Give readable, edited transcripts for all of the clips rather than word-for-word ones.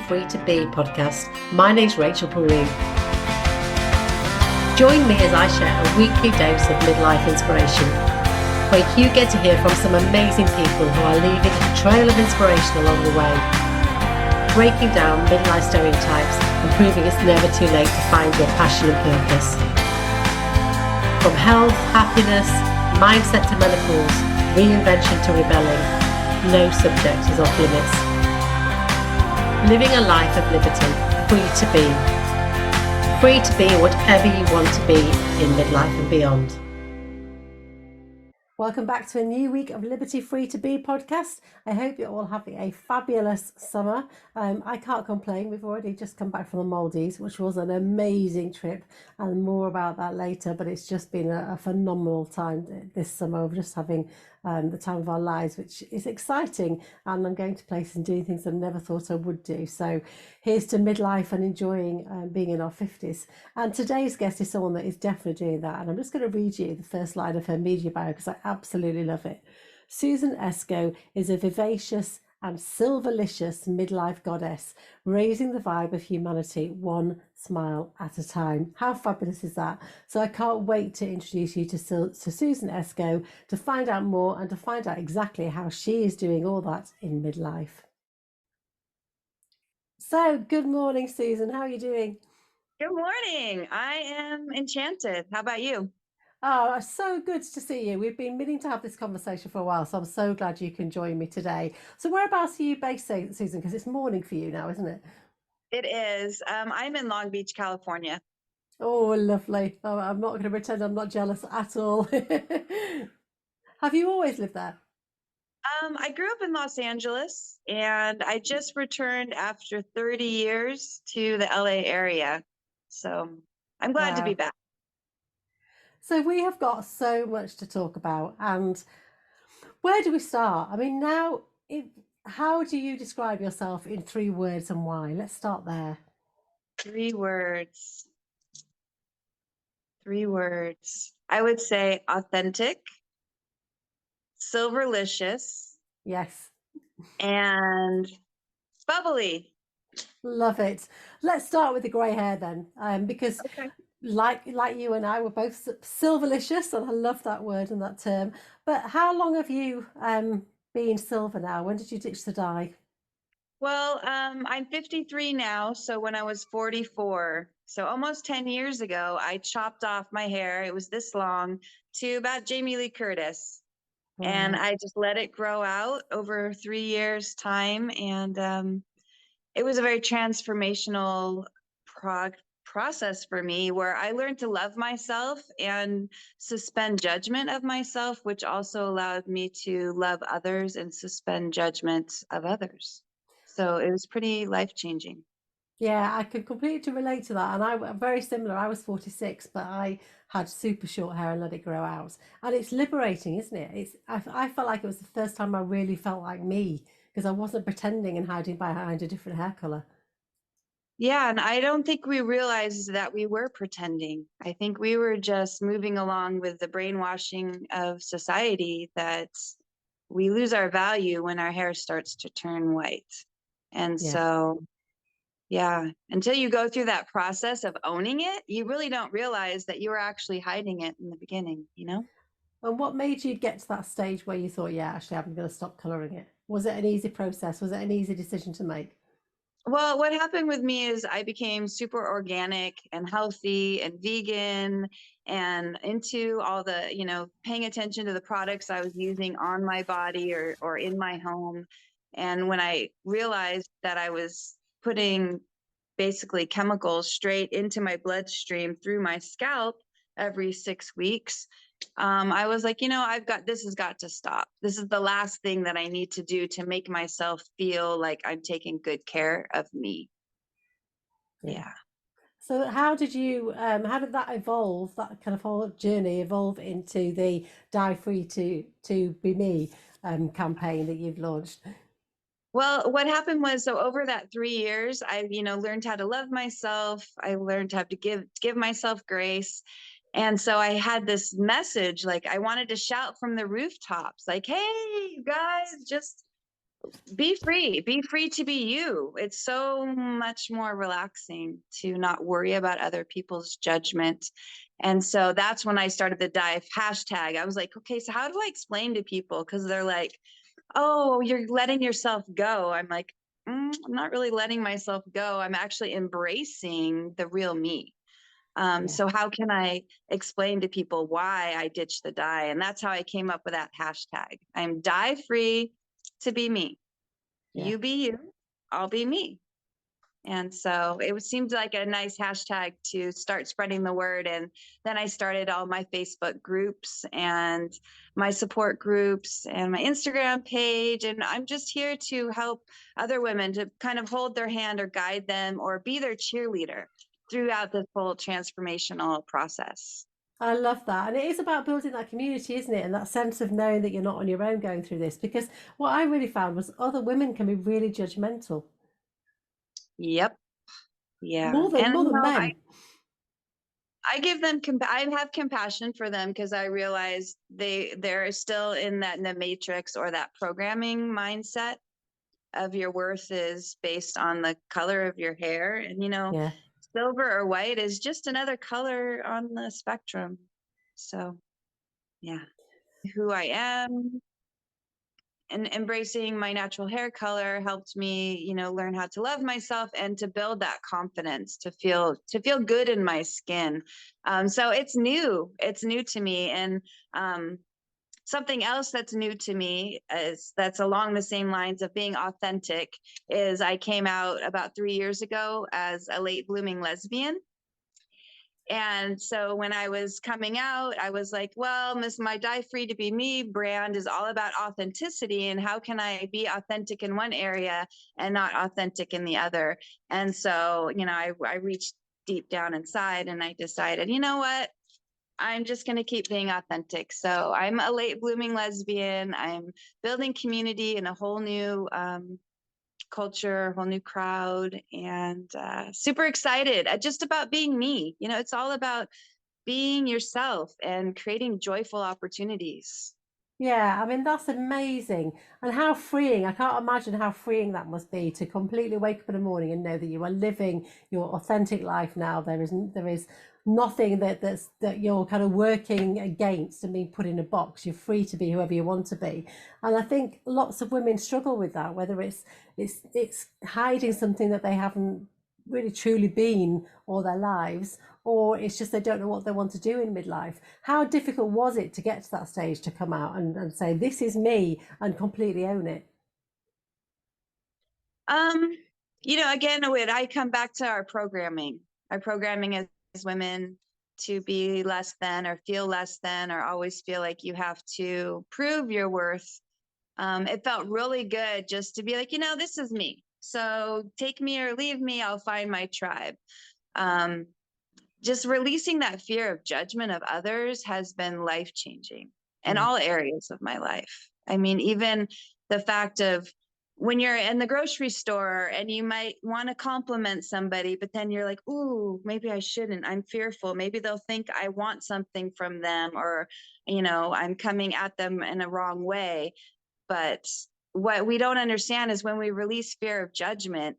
Free to Be podcast. My name's Rachel Peru. Join me as I share a weekly dose of midlife inspiration, where you get to hear from some amazing people who are leaving a trail of inspiration along the way, breaking down midlife stereotypes and proving it's never too late to find your passion and purpose. From health, happiness, mindset to menopause, reinvention to rebelling, no subject is off limits. Living a life of liberty, free to be. Free to be whatever you want to be in midlife and beyond. Welcome back to a new week of Liberty Free to Be podcast. I hope you're all having a fabulous summer. I can't complain. We've already just come back from the Maldives, which was an amazing trip, and more about that later. But it's just been a phenomenal time this summer. We're just having the time of our lives, which is exciting. And I'm going to places and doing things I never thought I would do. So here's to midlife and enjoying being in our 50s. And today's guest is someone that is definitely doing that. And I'm just going to read you the first line of her media bio because I absolutely love it. Susan Esco is a vivacious and silverlicious midlife goddess, raising the vibe of humanity one smile at a time. How fabulous is that? So I can't wait to introduce you to Susan Esco to find out more and to find out exactly how she is doing all that in midlife. So good morning, Susan. How are you doing? Good morning. I am enchanted. How about you? Oh, so good to see you. We've been meaning to have this conversation for a while, so I'm so glad you can join me today. So whereabouts are you based, Susan? Because it's morning for you now, isn't it? It is. I'm in Long Beach, California. Oh, lovely. Oh, I'm not going to pretend I'm not jealous at all. Have you always lived there? I grew up in Los Angeles and I just returned after 30 years to the LA area. So I'm glad to be Wow. back. So we have got so much to talk about. And where do we start? I mean, now, how do you describe yourself in 3 words and why? Let's start there. 3 words. 3 words. I would say authentic, silverlicious, Yes. and bubbly. Love it. Let's start with the grey hair then, because Okay. like you and I were both silverlicious, and I love that word and that term. But how long have you been silver now? When did you ditch the dye? Well, I'm 53 now, so when I was 44, so almost 10 years ago, I chopped off my hair. It was this long to about Jamie Lee Curtis, and Wow. I just let it grow out over 3 years' time, and it was a very transformational process for me where I learned to love myself and suspend judgment of myself, which also allowed me to love others and suspend judgment of others. So it was pretty life-changing. Yeah, I can completely relate to that. And I'm very similar. I was 46, but I had super short hair and let it grow out. And it's liberating, isn't it? I felt like it was the first time I really felt like me because I wasn't pretending and hiding behind a different hair color. Yeah, and I don't think we realized that we were pretending. I think we were just moving along with the brainwashing of society that we lose our value when our hair starts to turn white. And Yeah. so, yeah, until you go through that process of owning it, you really don't realize that you were actually hiding it in the beginning, you know? And what made you get to that stage where you thought, yeah, actually, I'm going to stop coloring it? Was it an easy process? Was it an easy decision to make? Well, what happened with me is I became super organic and healthy and vegan and into all the, paying attention to the products I was using on my body or in my home. And when I realized that I was putting basically chemicals straight into my bloodstream through my scalp every 6 weeks, I was like, this has got to stop. This is the last thing that I need to do to make myself feel like I'm taking good care of me. Yeah. Yeah. So how did that evolve, that kind of whole journey evolve into the Die Free to Be Me campaign that you've launched? Well, what happened was, so over that 3 years, I, learned how to love myself. I learned how to give myself grace. And so I had this message, like I wanted to shout from the rooftops, like, hey, you guys, just Be free to be you. It's so much more relaxing to not worry about other people's judgment. And so that's when I started the dive hashtag. I was like, okay, so how do I explain to people? Because they're like, oh, you're letting yourself go. I'm like, I'm not really letting myself go. I'm actually embracing the real me. Yeah, So how can I explain to people why I ditched the dye? And that's how I came up with that hashtag. I'm dye free to be me. yeah. You be you, I'll be me. And so it seemed like a nice hashtag to start spreading the word. And then I started all my Facebook groups and my support groups and my Instagram page. And I'm just here to help other women to kind of hold their hand or guide them or be their cheerleader throughout this whole transformational process. I love that. And it is about building that community, isn't it? And that sense of knowing that you're not on your own going through this. Because what I really found was other women can be really judgmental, Yep. Yeah. more than And, more than men. I give them I have compassion for them because I realize they're still in the matrix or that programming mindset of your worth is based on the color of your hair. And Yeah. silver or white is just another color on the spectrum. So yeah, who I am and embracing my natural hair color helped me, learn how to love myself and to build that confidence to feel good in my skin. So it's new to me. And something else that's new to me is that's along the same lines of being authentic is I came out about 3 years ago as a late blooming lesbian. And so when I was coming out, I was like, well, my Dye Free to Be Me brand is all about authenticity. And how can I be authentic in one area and not authentic in the other? And so, I reached deep down inside and I decided, you know what? I'm just going to keep being authentic. So I'm a late blooming lesbian. I'm building community in a whole new culture, whole new crowd, and super excited just about being me. It's all about being yourself and creating joyful opportunities. Yeah, I mean, that's amazing. And how freeing. I can't imagine how freeing that must be to completely wake up in the morning and know that you are living your authentic life now. There is nothing that you're kind of working against and being put in a box. You're free to be whoever you want to be. And I think lots of women struggle with that, whether it's hiding something that they haven't really truly been all their lives, or it's just they don't know what they want to do in midlife. How difficult was it to get to that stage to come out and say, this is me, and completely own it? Um, again, when I come back to our programming as women to be less than or feel less than or always feel like you have to prove your worth. It felt really good just to be like, this is me. So take me or leave me, I'll find my tribe. Just releasing that fear of judgment of others has been life changing in Mm. all areas of my life. I mean, even the fact of when you're in the grocery store and you might want to compliment somebody, but then you're like, ooh, maybe I shouldn't. I'm fearful. Maybe they'll think I want something from them or, I'm coming at them in a wrong way. But what we don't understand is when we release fear of judgment,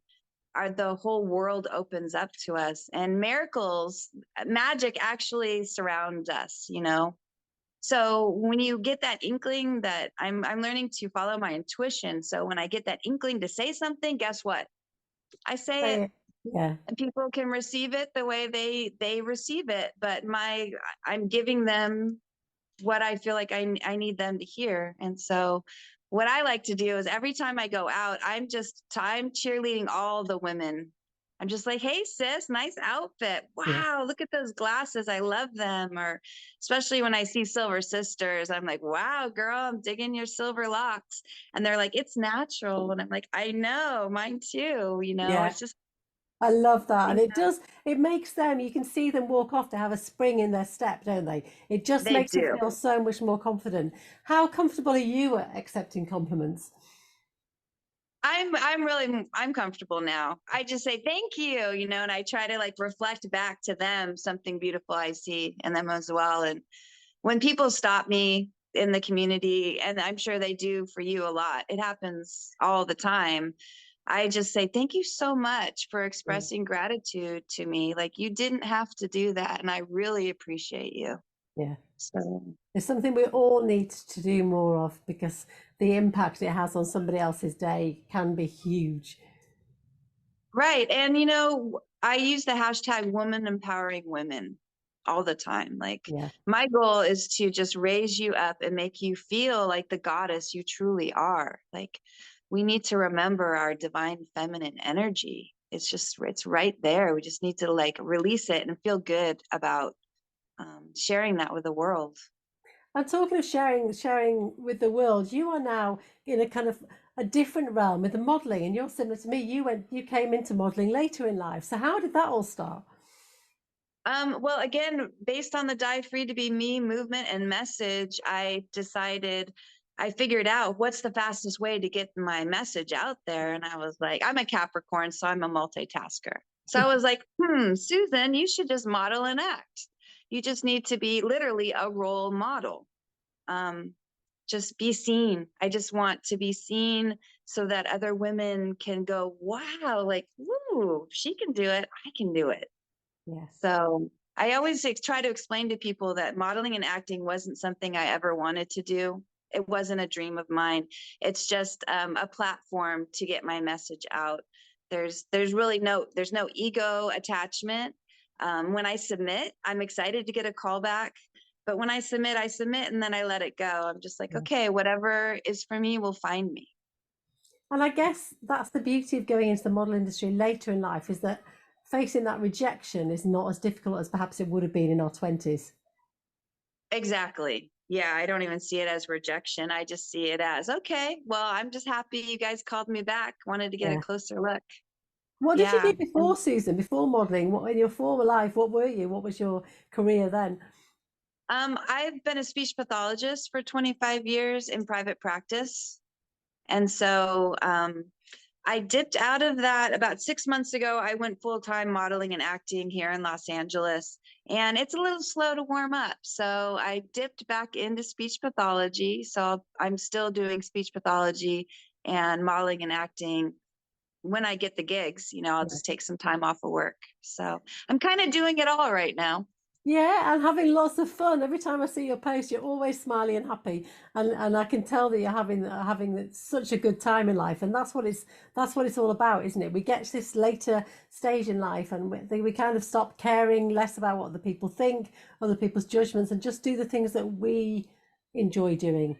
the whole world opens up to us and magic actually surrounds us. So when you get that inkling that I'm learning to follow my intuition. So when I get that inkling to say something, guess what? I say it Yeah, and people can receive it the way they receive it. But I'm giving them what I feel like I need them to hear. And so what I like to do is every time I go out, I'm cheerleading all the women. I'm just like, hey, sis, nice outfit. yeah. Wow, look at those glasses. I love them. Or especially when I see silver sisters, I'm like, wow, girl, I'm digging your silver locks. And they're like, it's natural. And I'm like, I know, mine too. Yeah, It's just, I love that. And it makes them, you can see them walk off to have a spring in their step, don't they? It just they makes them do. feel so much more confident. How comfortable are you at accepting compliments? I'm comfortable now. I just say thank you, and I try to like reflect back to them something beautiful I see in them as well. And when people stop me in the community, and I'm sure they do for you a lot. It happens all the time. I just say thank you so much for Yeah. expressing gratitude to me. Like, you didn't have to do that, and I really appreciate you. Yeah. So It's something we all need to do more of, because the impact it has on somebody else's day can be huge. right. And I use the hashtag woman empowering women all the time. Like, Yeah. my goal is to just raise you up and make you feel like the goddess you truly are. Like, we need to remember our divine feminine energy. It's right there. We just need to like release it and feel good about sharing that with the world. And talking of sharing with the world, you are now in a kind of a different realm with the modeling, and you're similar to me. You came into modeling later in life. So how did that all start? Well, again, based on the Die Free to Be Me movement and message, I figured out what's the fastest way to get my message out there. And I was like, I'm a Capricorn, so I'm a multitasker. So I was like, Susan, you should just model and act. You just need to be literally a role model. Just be seen. I just want to be seen so that other women can go, wow, like, woo, she can do it. I can do it. Yes. So I always try to explain to people that modeling and acting wasn't something I ever wanted to do. It wasn't a dream of mine. It's just a platform to get my message out. There's no ego attachment. When I submit, I'm excited to get a call back. But when I submit, and then I let it go. I'm just like, Yeah. okay, whatever is for me will find me. And I guess that's the beauty of going into the model industry later in life, is that facing that rejection is not as difficult as perhaps it would have been in our 20s. Exactly. Yeah, I don't even see it as rejection. I just see it as, okay, well, I'm just happy you guys called me back, wanted to get a Yeah. closer look. What did you Yeah. do before, Susan, before modeling? What in your former life, what were you? What was your career then? I've been a speech pathologist for 25 years in private practice. And so I dipped out of that about 6 months ago. I went full-time modeling and acting here in Los Angeles, and it's a little slow to warm up. So I dipped back into speech pathology. So I'm still doing speech pathology and modeling and acting. When I get the gigs, I'll Yeah. just take some time off of work. So I'm kind of doing it all right now. Yeah, and having lots of fun. Every time I see your post, you're always smiley and happy, and I can tell that you're having such a good time in life, and that's what it's all about, isn't it? We get to this later stage in life, and we kind of stop caring less about what the people think, other people's judgments, and just do the things that we enjoy doing.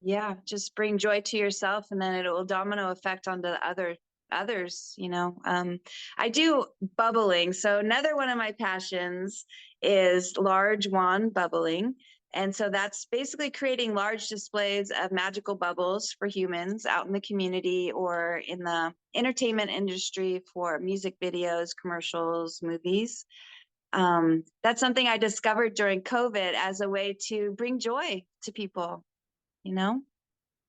Yeah, just bring joy to yourself, and then it will domino effect onto others. I do bubbling. So another one of my passions is large wand bubbling. And so that's basically creating large displays of magical bubbles for humans out in the community or in the entertainment industry for music videos, commercials, movies. That's something I discovered during COVID as a way to bring joy to people, you know?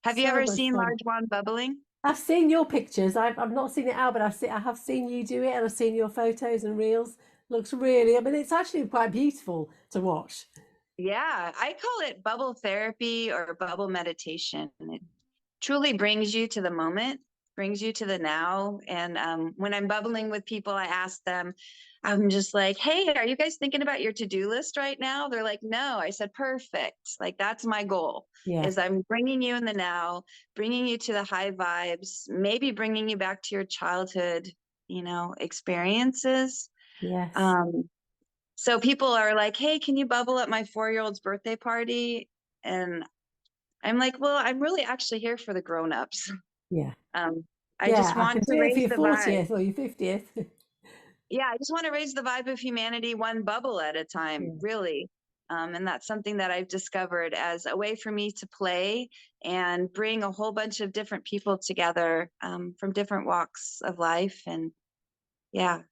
Have you So ever much seen fun. large wand bubbling? I've seen your pictures. I've not seen it out, but I have seen you do it, and I've seen your photos and reels. Looks really, I mean, it's actually quite beautiful to watch. Yeah, I call it bubble therapy or bubble meditation. It truly brings you to the moment, brings you to the now. And when I'm bubbling with people, I ask them, I'm just like, hey, are you guys thinking about your to-do list right now? They're like, no. I said, perfect. Like, that's my goal, Yeah. is I'm bringing you in the now, bringing you to the high vibes, maybe bringing you back to your childhood, experiences. Yes. Um, so people are like, hey, can you bubble at my 4-year-old's birthday party? And I'm like, well, I'm really actually here for the grown-ups. Yeah. Um, I Yeah, just I want can to do it for raise your the vibe. 40th or your 50th. Yeah, I just want to raise the vibe of humanity one bubble at a time, Yeah. really. And that's something that I've discovered as a way for me to play and bring a whole bunch of different people together from different walks of life. And yeah,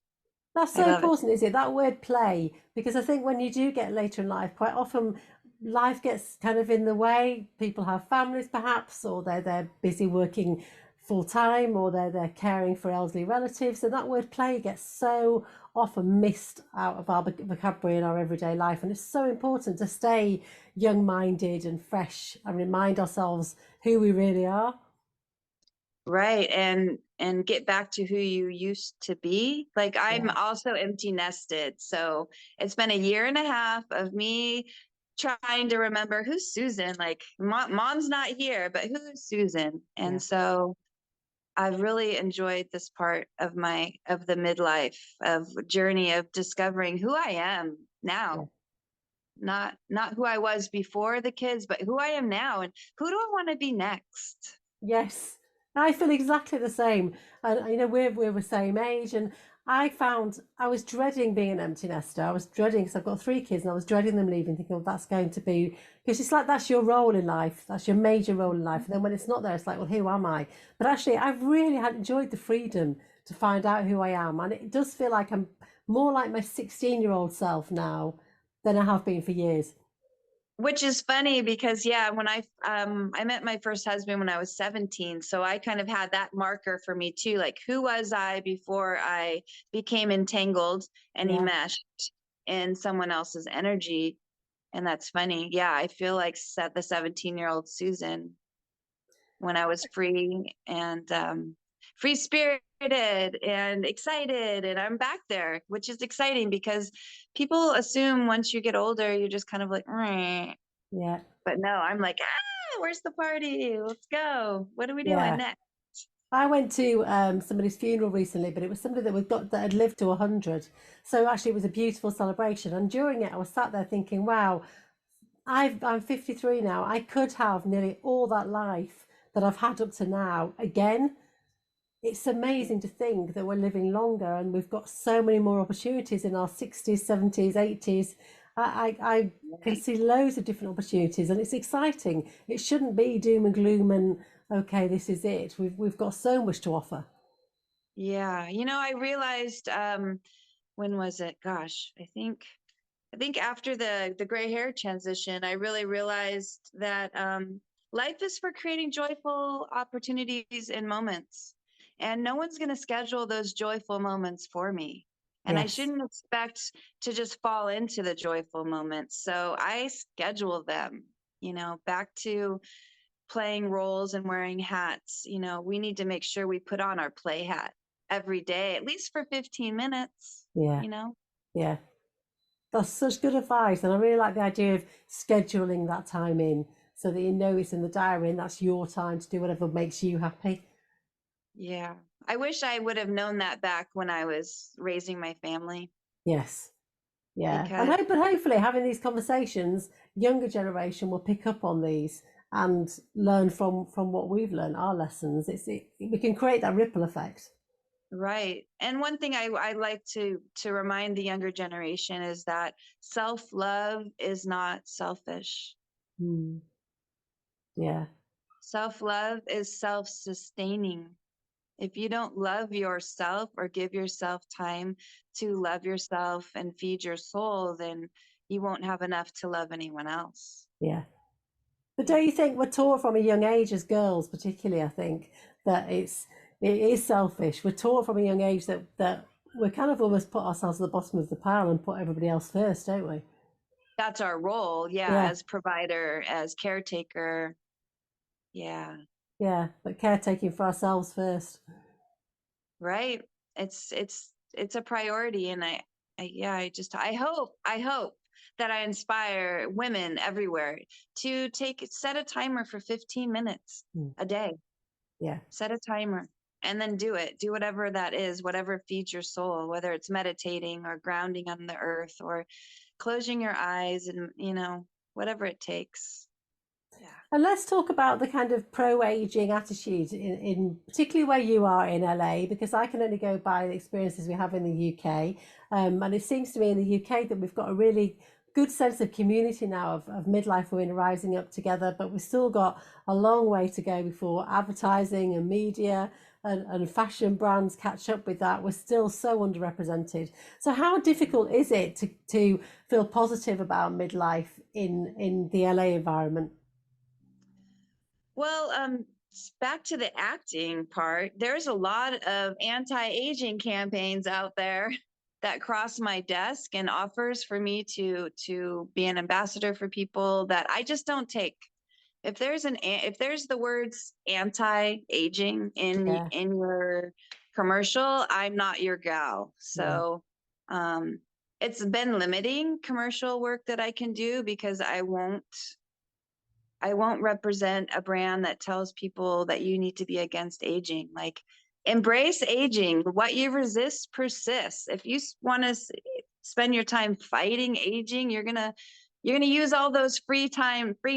That's I so love it. important, is it? That word play, because I think when you do get later in life, quite often life gets kind of in the way. People have families perhaps, or they're busy working full time, or they're caring for elderly relatives. And that word play gets so often missed out of our vocabulary in our everyday life. And it's so important to stay young minded and fresh and remind ourselves who we really are. Right. And get back to who you used to be. Like I'm Yeah. also empty nested. So it's been a year and a half of me trying to remember who's Susan. Like mom's not here, but who's Susan? Yeah. And so I've really enjoyed this part of the midlife of journey of discovering who I am Yeah. now. Not who I was before the kids, but who I am now, and who do I want to be next? Yes, I feel exactly the same. And we're the same age. And I found I was dreading being an empty nester. I was dreading because I've got three kids, and I was dreading them leaving, thinking, "Oh, that's going to be," because it's like that's your role in life, that's your major role in life. And then when it's not there, it's like, "Well, who am I?" But actually, I've really had enjoyed the freedom to find out who I am, and it does feel like I'm more like my 16-year-old self now than I have been for years. Which is funny because yeah, when I met my first husband when I was 17, so I kind of had that marker for me too, like who was I before I became entangled and Yeah. enmeshed in someone else's energy. And that's funny. Yeah, I feel like the 17-year-old Susan when I was free and free spirited and excited. And I'm back there, which is exciting because people assume once you get older, you're just kind of like, "Meh." Yeah. But no, I'm like, where's the party? Let's go. What are we doing Yeah. next? I went to somebody's funeral recently, but it was somebody that had lived to 100. So actually, it was a beautiful celebration. And during it, I was sat there thinking, "Wow, I'm 53 now. I could have nearly all that life that I've had up to now again." It's amazing to think that we're living longer and we've got so many more opportunities in our 60s, 70s, 80s. I can Right. see loads of different opportunities, and it's exciting. It shouldn't be doom and gloom and okay, this is it. We've got so much to offer. Yeah. I realized when was it? Gosh, I think after the gray hair transition, I really realized that life is for creating joyful opportunities and moments. And no one's going to schedule those joyful moments for me. And I Yes. shouldn't expect to just fall into the joyful moments. So I schedule them, back to playing roles and wearing hats. We need to make sure we put on our play hat every day, at least for 15 minutes, Yeah. you know? Yeah. That's such good advice. And I really like the idea of scheduling that time in so that you know it's in the diary and that's your time to do whatever makes you happy. Yeah. I wish I would have known that back when I was raising my family Yes. Yeah. And because but hopefully having these conversations, younger generation will pick up on these and learn from what we've learned, our lessons. We can create that ripple effect. right. And one thing I like to remind the younger generation is that self-love is not selfish. Hmm. Yeah. Self-love is self-sustaining. If you don't love yourself or give yourself time to love yourself and feed your soul, then you won't have enough to love anyone else. Yeah. But Yeah. don't you think we're taught from a young age as girls, particularly, I think, that it is selfish. We're taught from a young age that we kind of almost put ourselves at the bottom of the pile and put everybody else first, don't we? That's our role. Yeah. Yeah, As provider, as caretaker. Yeah. yeah. But caretaking for ourselves first. Right. It's a priority. And I hope that I inspire women everywhere to set a timer for 15 minutes Mm. a day. Yeah. Set a timer and then do it. Do whatever that is, whatever feeds your soul, whether it's meditating or grounding on the earth or closing your eyes and, whatever it takes. Yeah. And let's talk about the kind of pro-aging attitude in particularly where you are in LA, because I can only go by the experiences we have in the UK. And it seems to me in the UK that we've got a really good sense of community now of midlife women rising up together, but we've still got a long way to go before advertising and media and fashion brands catch up with that. We're still so underrepresented. So how difficult is it to feel positive about midlife in the LA environment? Well, back to the acting part, there's a lot of anti-aging campaigns out there that cross my desk and offers for me to be an ambassador for people that I just don't take. If there's the words anti-aging Yeah, in your commercial, I'm not your gal. yeah, So it's been limiting commercial work that I can do because I won't represent a brand that tells people that you need to be against aging. Like, embrace aging. What you resist persists. If you want to spend your time fighting aging, you're gonna use all those free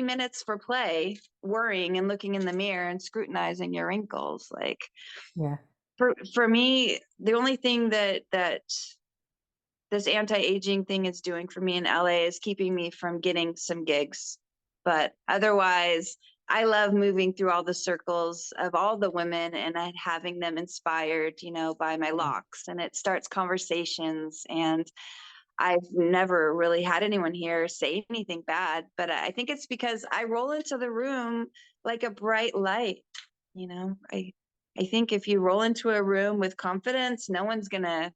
minutes for play, worrying and looking in the mirror and scrutinizing your wrinkles. Like, yeah, for me, the only thing that this anti-aging thing is doing for me in LA is keeping me from getting some gigs. But otherwise, I love moving through all the circles of all the women and having them inspired, by my yeah, locks. And it starts conversations. And I've never really had anyone here say anything bad, but I think it's because I roll into the room like a bright light. I think if you roll into a room with confidence, no one's gonna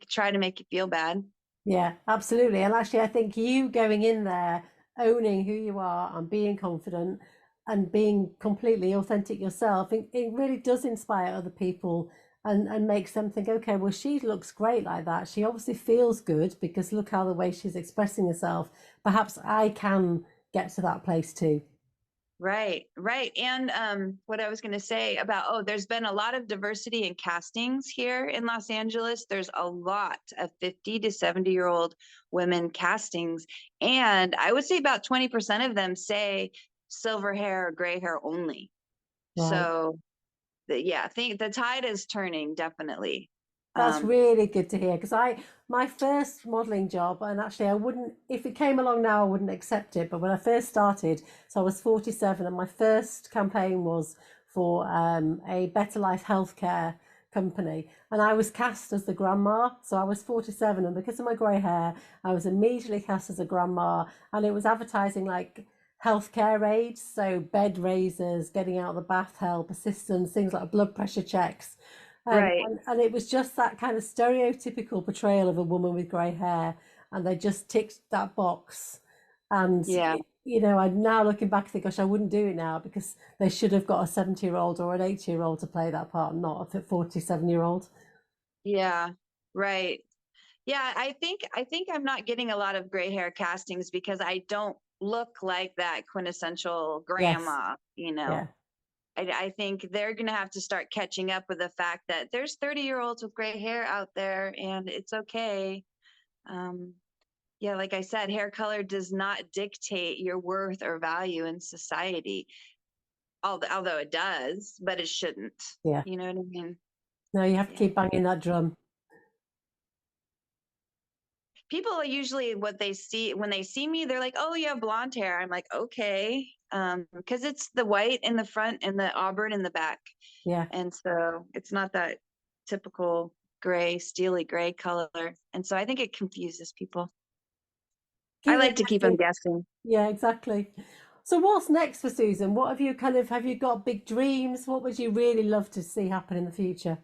try to make you feel bad. yeah, absolutely. And actually, I think you going in there, owning who you are and being confident and being completely authentic yourself, it really does inspire other people and makes them think, okay, well, she looks great like that. She obviously feels good because look how the way she's expressing herself. Perhaps I can get to that place too. Right, right. And what I was going to say about, there's been a lot of diversity in castings here in Los Angeles. There's a lot of 50 to 70-year-old women castings. And I would say about 20% of them say silver hair or gray hair only. Right. So, yeah, I think the tide is turning, definitely. That's Um, really good to hear because my first modeling job, and actually I wouldn't, if it came along now, I wouldn't accept it. But when I first started, so I was 47, and my first campaign was for a Better Life healthcare company, and I was cast as the grandma. So I was 47, and because of my grey hair, I was immediately cast as a grandma, and it was advertising like healthcare aids, so bed raisers, getting out of the bath help, assistance, things like blood pressure checks. right. And it was just that kind of stereotypical portrayal of a woman with grey hair, and they just ticked that box. And Yeah. I'm now looking back, I think, gosh, I wouldn't do it now because they should have got a 70-year-old or an 80-year-old to play that part, not a 47-year-old. Yeah. Right. Yeah, I think I'm not getting a lot of gray hair castings because I don't look like that quintessential Yes, grandma. yeah, I think they're gonna have to start catching up with the fact that there's 30-year-olds with gray hair out there, and it's okay. Um, yeah, like I said, hair color does not dictate your worth or value in society. Although it does, but it shouldn't. yeah. You know what I mean? No, you have to Yeah. keep banging that drum. People are usually what they see when they see me, they're like, "Oh, you have blonde hair." I'm like, "Okay," because it's the white in the front and the auburn in the back, Yeah. and so it's not that typical gray, steely gray color, and so I think it confuses people. I Keep them like to keep them guessing. guessing. Yeah, exactly. So what's next for Susan? What have you got big dreams? What would you really love to see happen in the future?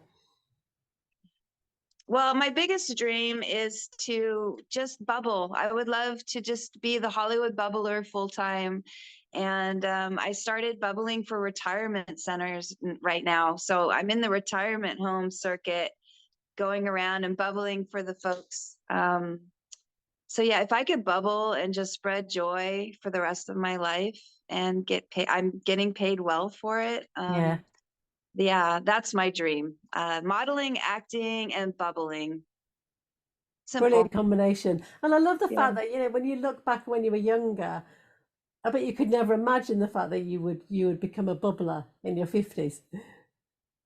Well, my biggest dream is to just bubble. I would love to just be the Hollywood bubbler full time. And I started bubbling for retirement centers right now. So I'm in the retirement home circuit going around and bubbling for the folks. So yeah, if I could bubble and just spread joy for the rest of my life and get paid, I'm getting paid well for it. Yeah. Yeah, that's my dream. Modeling, acting, and bubbling. Brilliant Simple. combination. And I love the Yeah. fact that, when you look back when you were younger, I bet you could never imagine the fact that you would become a bubbler in your 50s.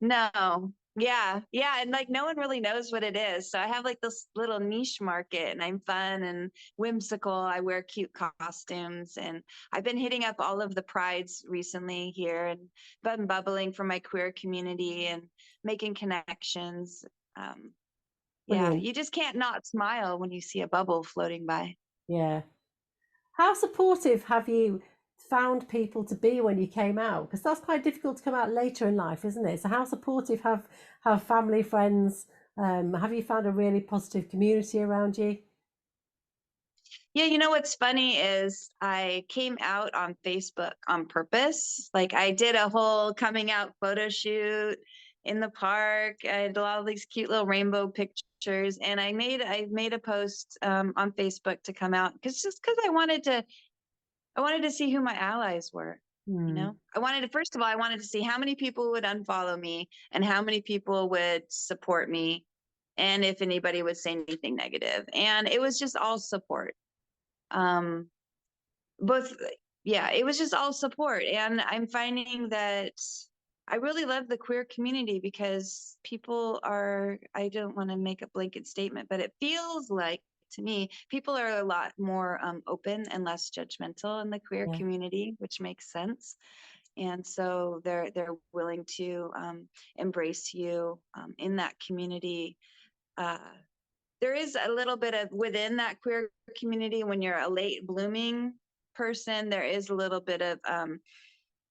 No. Yeah. Yeah. And like no one really knows what it is. So I have like this little niche market and I'm fun and whimsical. I wear cute costumes and I've been hitting up all of the prides recently here and been bubbling for my queer community and making connections. Um, yeah. Brilliant. You just can't not smile when you see a bubble floating by. Yeah. How supportive have you? found people to be when you came out? Because that's quite difficult to come out later in life, isn't it? So how supportive have family, friends? Have you found a really positive community around you? Yeah, what's funny is I came out on Facebook on purpose. Like I did a whole coming out photo shoot in the park. I had a lot of these cute little rainbow pictures, and I made a post on Facebook to come out because I wanted to see who my allies were. Mm, First of all, I wanted to see how many people would unfollow me and how many people would support me, and if anybody would say anything negative. And it was just all support. Um, both, yeah, it was just all support. And I'm finding that I really love the queer community because I don't want to make a blanket statement, but it feels like to me, people are a lot more open and less judgmental in the queer yeah, community, which makes sense. And so they're willing to embrace you in that community. Uh, there is a little bit of within that queer community when you're a late blooming person, there is a little bit of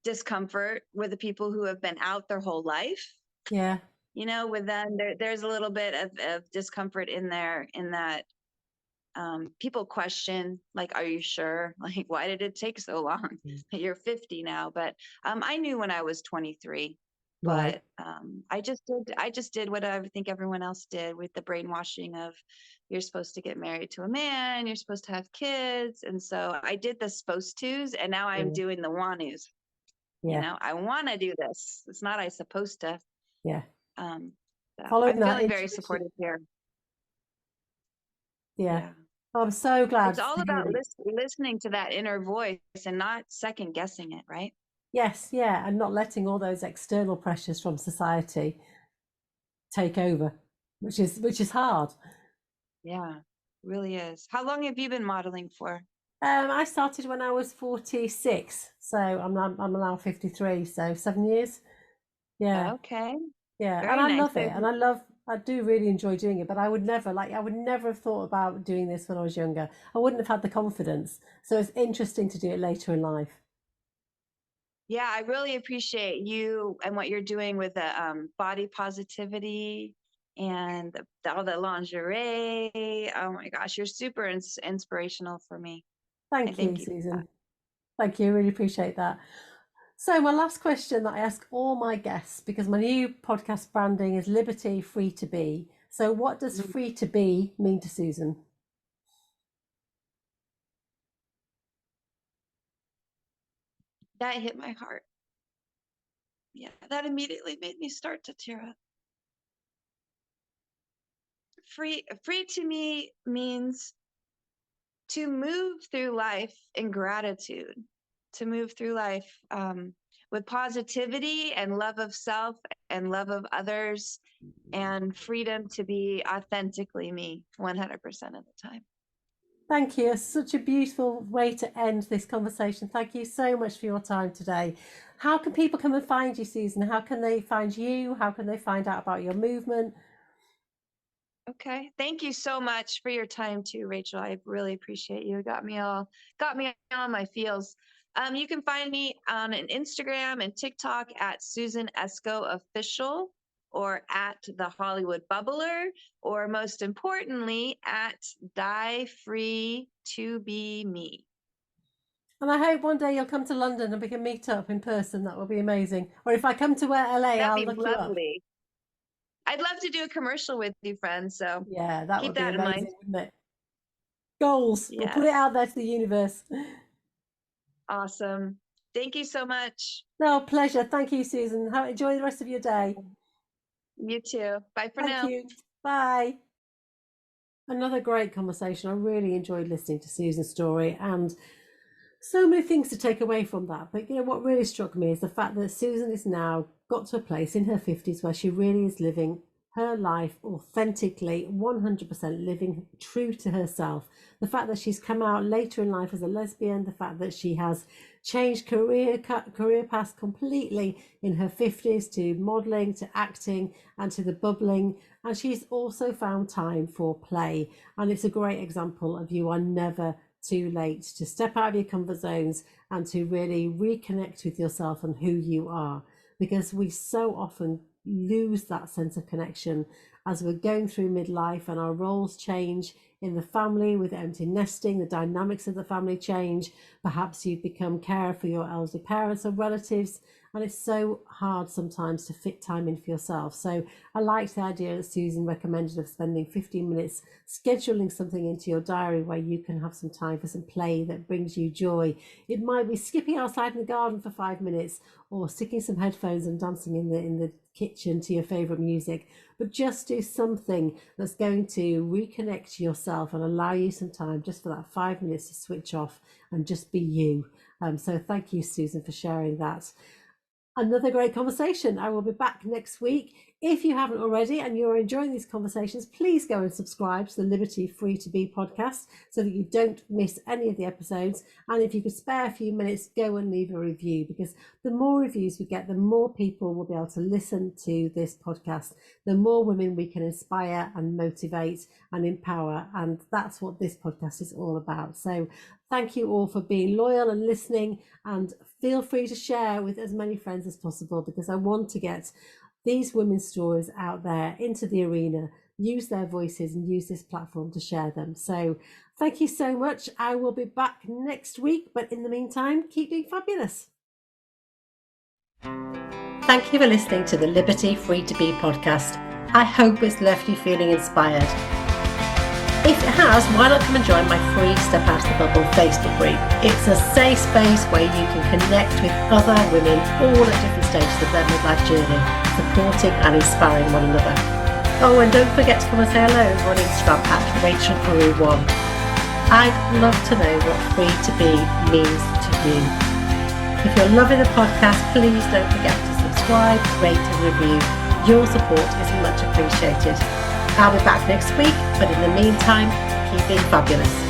discomfort with the people who have been out their whole life. yeah, With them, there's a little bit of discomfort in there, in that people question, like, are you sure? Like, why did it take so long? You're 50 now. But I knew when I was 23. right. But I just did what I think everyone else did, with the brainwashing of you're supposed to get married to a man, you're supposed to have kids. And so I did the supposed tos, and now I'm Yeah, doing the want tos. yeah, I want to do this. It's not I supposed to. yeah. Um, so Following I'm that feeling very intuition. supportive here. Yeah. Yeah. I'm so glad It's to all hear about that. listening to that inner voice and not second guessing it, right? Yes, yeah, and not letting all those external pressures from society take over, which is hard. Yeah, really is. How long have you been modeling for? I started when I was 46, so I'm now 53, so 7 years. Yeah, Okay, yeah, and very I nice. love it, and I do really enjoy doing it. But I would never have thought about doing this when I was younger. I wouldn't have had the confidence. So it's interesting to do it later in life. Yeah, I really appreciate you and what you're doing with the body positivity and all the lingerie. Oh my gosh, you're super inspirational for me. I Thank you, thank you for that. Susan. Thank you. Really appreciate that. So, my last question that I ask all my guests, because my new podcast branding is Liberty Free to Be. So, what does Mm, free to be mean to Susan? that hit my heart. Yeah, that immediately made me start to tear up. Free to me means to move through life in gratitude, to move through life with positivity and love of self and love of others, and freedom to be authentically me 100% of the time. Thank you. It's such a beautiful way to end this conversation. Thank you so much for your time today. How can people come and find you, Susan? How can they find you? How can they find out about your movement? Okay. Thank you so much for your time too, Rachel. I really appreciate you. It got me on my feels. You can find me on an Instagram and TikTok at Susan Esco Official, or at the Hollywood Bubbler, or most importantly at Die Free to Be Me. And I hope one day you'll come to London and we can meet up in person. That would be amazing. Or if I come to LA, That'd I'll be look you up. lovely. I'd love to do a commercial with you, friends. So Yeah, that keep would be that in mind. amazing, wouldn't it? Goals. We'll put it Yes. out there to the universe. Awesome. Thank you so much. No, pleasure. Thank you, Susan. Enjoy the rest of your day. You too. Bye for Thank now. you. Bye. Another great conversation. I really enjoyed listening to Susan's story, and so many things to take away from that. But what really struck me is the fact that Susan is now got to a place in her 50s where she really is living her life authentically, 100% living true to herself. The fact that she's come out later in life as a lesbian, the fact that she has changed career paths completely in her 50s, to modeling, to acting, and to the bubbling. And she's also found time for play. And it's a great example of you are never too late to step out of your comfort zones and to really reconnect with yourself and who you are, because we so often lose that sense of connection as we're going through midlife and our roles change in the family with empty nesting, the dynamics of the family change. Perhaps you become carer for your elderly parents or relatives, and it's so hard sometimes to fit time in for yourself. So I liked the idea that Susan recommended of spending 15 minutes scheduling something into your diary where you can have some time for some play that brings you joy. It might be skipping outside in the garden for 5 minutes, or sticking some headphones and dancing in the kitchen to your favorite music, but just do something that's going to reconnect yourself and allow you some time just for that 5 minutes to switch off and just be you. So thank you, Susan, for sharing that. Another great conversation. I will be back next week. If you haven't already and you're enjoying these conversations, please go and subscribe to the Liberty Free to Be podcast so that you don't miss any of the episodes. And if you could spare a few minutes, go and leave a review, because the more reviews we get, the more people will be able to listen to this podcast, the more women we can inspire and motivate and empower. And that's what this podcast is all about. So thank you all for being loyal and listening, and feel free to share with as many friends as possible, because I want to get these women's stories out there into the arena, use their voices and use this platform to share them. So thank you so much. I will be back next week, but in the meantime, keep being fabulous. Thank you for listening to the Liberty Free to Be podcast. I hope it's left you feeling inspired. If it has, why not come and join my free Step Out of the Bubble Facebook group? It's a safe space where you can connect with other women, all at different stages of their midlife journey, supporting and inspiring one another. Oh, and don't forget to come and say hello on Instagram at RachelPeru1. I'd love to know what free to be means to you. If you're loving the podcast, please don't forget to subscribe, rate and review. Your support is much appreciated. I'll be back next week, but in the meantime, keep being fabulous.